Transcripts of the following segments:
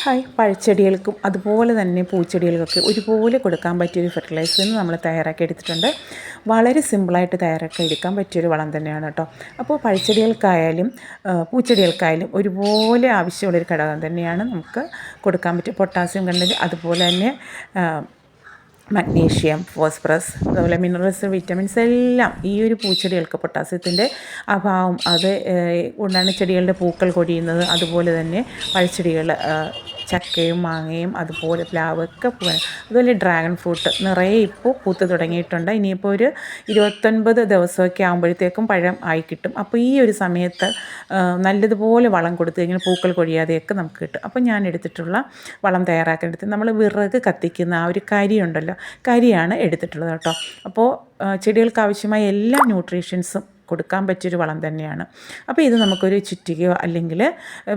Hi, പഴച്ചെടികൾക്കും അതുപോലെ തന്നെ പൂച്ചെടികൾക്കൊക്കെ ഒരുപോലെ കൊടുക്കാൻ പറ്റിയൊരു ഫെർട്ടിലൈസർ നമ്മൾ തയ്യാറാക്കി എടുത്തിട്ടുണ്ട്. വളരെ സിമ്പിളായിട്ട് തയ്യാറാക്കി എടുക്കാൻ പറ്റിയൊരു വളം തന്നെയാണ് കേട്ടോ. അപ്പോൾ പഴച്ചെടികൾക്കായാലും പൂച്ചെടികൾക്കായാലും ഒരുപോലെ ആവശ്യമുള്ളൊരു ഘടകം തന്നെയാണ് നമുക്ക് കൊടുക്കാൻ പറ്റിയ പൊട്ടാസ്യം കണ്ടൻറ്റ്, അതുപോലെ തന്നെ മഗ്നീഷ്യം, ഫോസ്ഫറസ്, അതുപോലെ മിനറൽസ്, വിറ്റമിൻസ് എല്ലാം ഈ ഒരു പൂച്ചെടികൾക്ക് പൊട്ടാസ്യത്തിൻ്റെ അഭാവം അത് കൊണ്ടാണ് ചെടികളുടെ പൂക്കൾ കൊഴിയുന്നത്. അതുപോലെ തന്നെ പഴച്ചെടികൾ ചക്കയും മാങ്ങയും അതുപോലെ പ്ലാവൊക്കെ അതുപോലെ ഡ്രാഗൺ ഫ്രൂട്ട് നിറയെ ഇപ്പോൾ പൂത്ത് തുടങ്ങിയിട്ടുണ്ട്. ഇനിയിപ്പോൾ ഒരു 29 ദിവസമൊക്കെ ആകുമ്പോഴത്തേക്കും പഴം ആയി കിട്ടും. അപ്പോൾ ഈ ഒരു സമയത്ത് നല്ലതുപോലെ വളം കൊടുത്തു കഴിഞ്ഞാൽ പൂക്കൾ കൊഴിയാതെയൊക്കെ നമുക്ക് കിട്ടും. അപ്പോൾ ഞാൻ എടുത്തിട്ടുള്ള വളം തയ്യാറാക്കാൻ നമ്മൾ വിറക് കത്തിക്കുന്ന ആ ഒരു കരിയുണ്ടല്ലോ, കരിയാണ് എടുത്തിട്ടുള്ളത് കേട്ടോ. അപ്പോൾ ചെടികൾക്ക് ആവശ്യമായ എല്ലാ ന്യൂട്രീഷ്യൻസും കൊടുക്കാൻ പറ്റിയൊരു വളം തന്നെയാണ്. അപ്പോൾ ഇത് നമുക്കൊരു ചുറ്റികയോ അല്ലെങ്കിൽ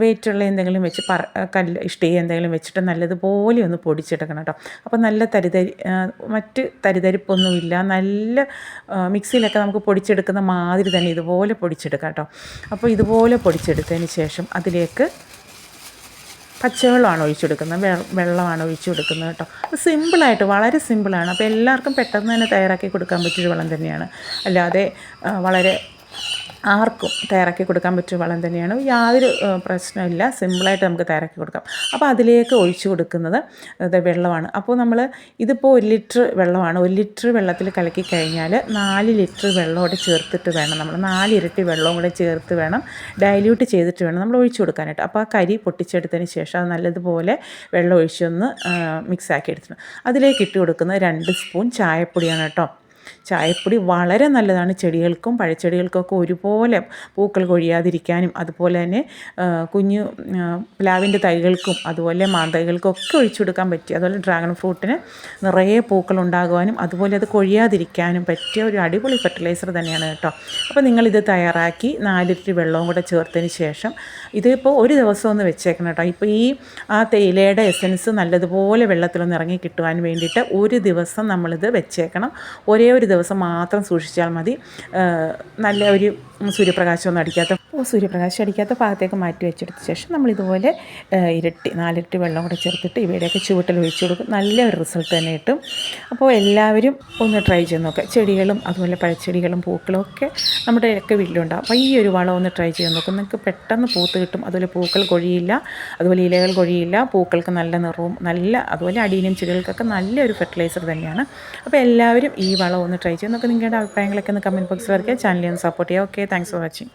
വെയിറ്റുള്ള എന്തെങ്കിലും വെച്ച് ഇഷ്ടിക എന്തെങ്കിലും വെച്ചിട്ട് നല്ലതുപോലെ ഒന്ന് പൊടിച്ചെടുക്കണം കേട്ടോ. അപ്പോൾ നല്ല മറ്റ് തരിതരിപ്പൊന്നുമില്ല, നല്ല മിക്സിയിലൊക്കെ നമുക്ക് പൊടിച്ചെടുക്കുന്ന മാതിരി തന്നെ ഇതുപോലെ പൊടിച്ചെടുക്കാം കേട്ടോ. അപ്പോൾ ഇതുപോലെ പൊടിച്ചെടുത്തതിന് ശേഷം അതിലേക്ക് പച്ചവെള്ളമാണ് ഒഴിച്ചു കൊടുക്കുന്നത്, വെള്ളമാണ് ഒഴിച്ചു കൊടുക്കുന്നത് കേട്ടോ. അപ്പോൾ സിമ്പിളായിട്ട്, വളരെ സിമ്പിളാണ്. അപ്പോൾ എല്ലാവർക്കും പെട്ടെന്ന് തന്നെ തയ്യാറാക്കി കൊടുക്കാൻ പറ്റിയൊരു വളം തന്നെയാണ്. അല്ലാതെ വളരെ ആർക്കും തയ്യാറാക്കി കൊടുക്കാൻ പറ്റിയ വളം തന്നെയാണ്. യാതൊരു പ്രശ്നമില്ല, സിമ്പിളായിട്ട് നമുക്ക് തയ്യാറാക്കി കൊടുക്കാം. അപ്പോൾ അതിലേക്ക് ഒഴിച്ചു കൊടുക്കുന്നത് വെള്ളമാണ്. അപ്പോൾ നമ്മൾ ഇതിപ്പോൾ 1 ലിറ്റർ വെള്ളമാണ്. 1 ലിറ്റർ വെള്ളത്തിൽ കലക്കി കഴിഞ്ഞാൽ 4 ലിറ്റർ വെള്ളമോടെ ചേർത്തിട്ട് വേണം, നമ്മൾ 4 ഇരട്ടി വെള്ളവും കൂടെ ചേർത്ത് വേണം, ഡൈല്യൂട്ട് ചെയ്തിട്ട് വേണം നമ്മൾ ഒഴിച്ചു കൊടുക്കാനായിട്ട്. അപ്പോൾ ആ കരി പൊട്ടിച്ചെടുത്തതിന് ശേഷം അത് നല്ലതുപോലെ വെള്ളം ഒഴിച്ചൊന്ന് മിക്സാക്കി എടുത്തിട്ടുണ്ട്. അതിലേക്ക് ഇട്ട് കൊടുക്കുന്നത് 2 സ്പൂൺ ചായപ്പൊടിയാണ് കേട്ടോ. ചായപ്പൊടി വളരെ നല്ലതാണ് ചെടികൾക്കും പഴച്ചെടികൾക്കൊക്കെ ഒരുപോലെ പൂക്കൾ കൊഴിയാതിരിക്കാനും, അതുപോലെ തന്നെ കുഞ്ഞു പ്ലാവിൻ്റെ തൈകൾക്കും അതുപോലെ മാന്തൈകൾക്കും ഒക്കെ ഒഴിച്ചു കൊടുക്കാൻ പറ്റിയ, അതുപോലെ ഡ്രാഗൺ ഫ്രൂട്ടിന് നിറയെ പൂക്കൾ ഉണ്ടാകുവാനും അതുപോലെ അത് കൊഴിയാതിരിക്കാനും പറ്റിയ ഒരു അടിപൊളി ഫെർട്ടിലൈസർ തന്നെയാണ് കേട്ടോ. അപ്പോൾ നിങ്ങളിത് തയ്യാറാക്കി 4 ലിറ്റർ വെള്ളവും കൂടെ ചേർത്തതിന് ശേഷം ഇതിപ്പോൾ ഒരു ദിവസം ഒന്ന് വെച്ചേക്കണം കേട്ടോ. ഇപ്പോൾ ആ തേയിലയുടെ എസൻസ് നല്ലതുപോലെ വെള്ളത്തിലൊന്ന് ഇറങ്ങി കിട്ടുവാൻ വേണ്ടിയിട്ട് ഒരു ദിവസം നമ്മളിത് വെച്ചേക്കണം. ഒരേ ഒരു ദിവസം മാത്രം സൂക്ഷിച്ചാൽ മതി. നല്ല ഒരു സൂര്യപ്രകാശമൊന്നും അടിക്കാത്ത ഭാഗത്തേക്ക് മാറ്റി വെച്ചെടുത്ത ശേഷം നമ്മളിതുപോലെ 4 ഇരട്ടി വെള്ളം കൂടെ ചേർത്തിട്ട് ഇവയുടെയൊക്കെ ചുവട്ടിൽ ഒഴിച്ചു കൊടുക്കും. നല്ല ഒരു റിസൾട്ട് തന്നെ കിട്ടും. അപ്പോൾ എല്ലാവരും ഒന്ന് ട്രൈ ചെയ്ത് നോക്കുക. ചെടികളും അതുപോലെ പഴച്ചെടികളും പൂക്കളും ഒക്കെ നമ്മുടെ ഒക്കെ വീട്ടിലുണ്ടാകും. അപ്പോൾ ഈ ഒരു വളം ഒന്ന് ട്രൈ ചെയ്ത് നോക്കും. നിങ്ങൾക്ക് പെട്ടെന്ന് പൂത്ത് കിട്ടും. അതുപോലെ പൂക്കൾ കൊഴിയില്ല, അതുപോലെ ഇലകൾ കൊഴിയില്ല, പൂക്കൾക്ക് നല്ല നിറവും അതുപോലെ അടീനിയം ചെടികൾക്കൊക്കെ നല്ലൊരു ഫെർട്ടിലൈസർ തന്നെയാണ്. അപ്പോൾ എല്ലാവരും ഈ വളം ഒന്ന് ട്രൈ ചെയ്ത് നോക്കുക. നിങ്ങളുടെ അഭിപ്രായങ്ങളൊക്കെ ഒന്ന് കമൻറ്റ് ബോക്സിൽ വരയ്ക്കുക. ചാനലിൽ ഒന്ന് സപ്പോർട്ട് ചെയ്യുക. Okay, thanks for watching.